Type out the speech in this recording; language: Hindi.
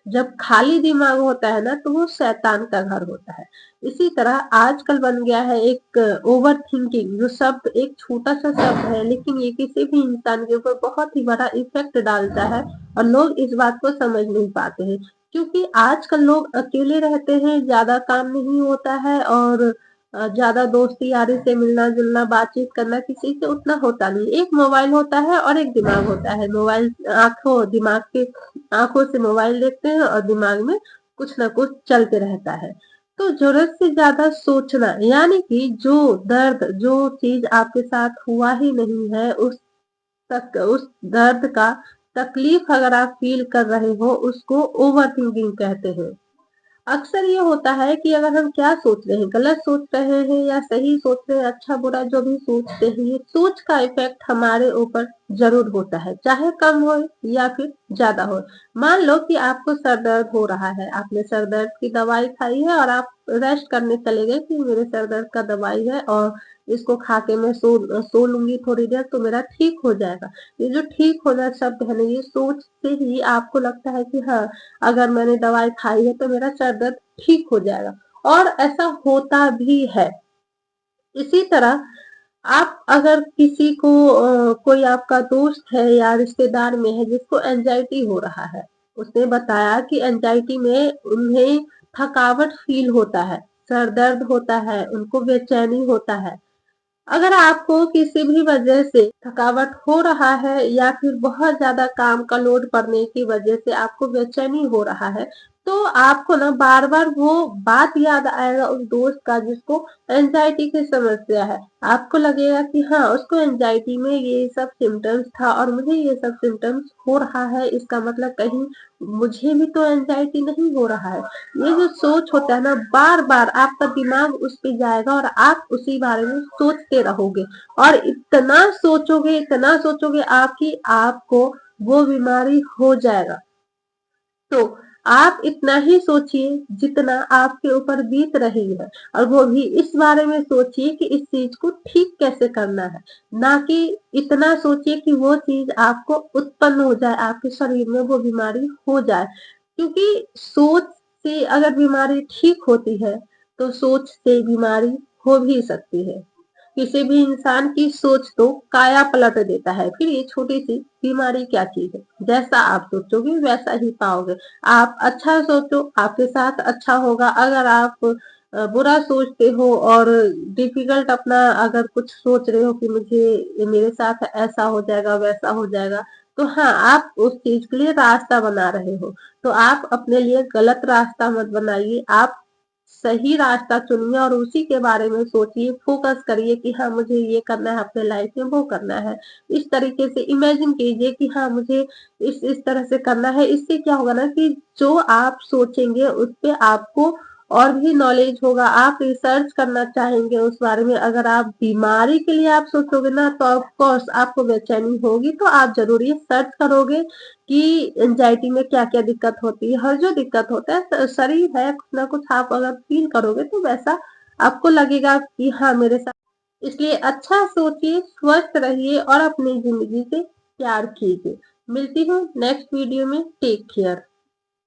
जब खाली दिमाग होता है ना तो वो शैतान का घर होता है। इसी तरह आजकल बन गया है एक ओवर थिंकिंग, जो शब्द एक छोटा सा शब्द है लेकिन ये किसी भी इंसान के ऊपर बहुत ही बड़ा इफेक्ट डालता है और लोग इस बात को समझ नहीं पाते हैं। क्योंकि आजकल लोग अकेले रहते हैं, ज्यादा काम नहीं होता है और ज्यादा दोस्ती यारी से मिलना जुलना बातचीत करना किसी से उतना होता नहीं। एक मोबाइल होता है और एक दिमाग होता है। मोबाइल आंखों से मोबाइल देखते हैं और दिमाग में कुछ ना कुछ चलते रहता है। तो जरूरत से ज्यादा सोचना, यानी कि जो दर्द, जो चीज आपके साथ हुआ ही नहीं है, उस दर्द का तकलीफ अगर आप फील कर रहे हो, उसको ओवर थिंकिंग कहते हैं। अक्सर ये होता है कि अगर हम क्या सोच रहे हैं, गलत सोच रहे हैं या सही सोच रहे हैं, अच्छा बुरा जो भी सोचते हैं, ये सोच का इफेक्ट हमारे ऊपर जरूर होता है, चाहे कम हो या फिर ज्यादा हो। मान लो कि आपको सर दर्द हो रहा है, आपने सर दर्द की दवाई खाई है और आप रेस्ट करने चले गए कि मेरे सर दर्द का दवाई है और इसको खा के मैं सो लूंगी थोड़ी देर तो मेरा ठीक हो जाएगा। ये जो ठीक होना शब्द है ना, ये सोच से ही आपको लगता है कि हाँ, अगर मैंने दवाई खाई है तो मेरा सर दर्द ठीक हो जाएगा, और ऐसा होता भी है। इसी तरह आप अगर किसी को कोई आपका दोस्त है या रिश्तेदार में है जिसको एंजाइटी हो रहा है, उसने बताया कि एंजाइटी में उन्हें थकावट फील होता है, सर दर्द होता है, उनको बेचैनी होता है। अगर आपको किसी भी वजह से थकावट हो रहा है या फिर बहुत ज्यादा काम का लोड पड़ने की वजह से आपको बेचैनी हो रहा है, तो आपको ना बार बार वो बात याद आएगा उस दोस्त का जिसको एंजाइटी की समस्या है। आपको लगेगा कि हाँ, उसको एंजाइटी में ये सब सिम्टम्स था और मुझे ये सब सिम्टम्स हो रहा है, इसका मतलब कहीं मुझे भी तो एंजाइटी नहीं हो रहा है। ये जो सोच होता है ना, बार बार आपका दिमाग उस पे जाएगा और आप उसी बारे में सोचते रहोगे और इतना सोचोगे आपकी आपको वो बीमारी हो जाएगा। तो आप इतना ही सोचिए जितना आपके ऊपर बीत रही है, और वो भी इस बारे में सोचिए कि इस चीज को ठीक कैसे करना है, ना कि इतना सोचिए कि वो चीज आपको उत्पन्न हो जाए, आपके शरीर में वो बीमारी हो जाए। क्योंकि सोच से अगर बीमारी ठीक होती है तो सोच से बीमारी हो भी सकती है। किसी भी इंसान की सोच तो काया पलट देता है। फिर ये छोटी सी बीमारी क्या चीज है, जैसा आप सोचोगे वैसा ही पाओगे। आप अच्छा सोचो, आपके साथ अच्छा होगा। अगर आप बुरा सोचते हो और डिफिकल्ट अपना अगर कुछ सोच रहे हो कि मुझे मेरे साथ ऐसा हो जाएगा वैसा हो जाएगा, तो हाँ, आप उस चीज के लिए रास्ता बना रहे हो। तो आप अपने लिए गलत रास्ता मत बनाइए, आप सही रास्ता चुनिए और उसी के बारे में सोचिए, फोकस करिए कि हाँ, मुझे ये करना है अपने लाइफ में, वो करना है। इस तरीके से इमेजिन कीजिए कि हाँ, मुझे इस तरह से करना है। इससे क्या होगा ना कि जो आप सोचेंगे उस पे आपको और भी नॉलेज होगा, आप रिसर्च करना चाहेंगे उस बारे में। अगर आप बीमारी के लिए आप सोचोगे ना तो ऑफ कोर्स आपको बेचैनी होगी, तो आप जरूर ये सर्च करोगे कि एंजाइटी में क्या क्या दिक्कत होती है। हर जो दिक्कत होता है शरीर है, कुछ ना कुछ आप अगर फील करोगे तो वैसा आपको लगेगा कि हाँ, मेरे साथ। इसलिए अच्छा सोचिए, स्वस्थ रहिए और अपनी जिंदगी से प्यार कीजिए। मिलती हूँ नेक्स्ट वीडियो में। Take care.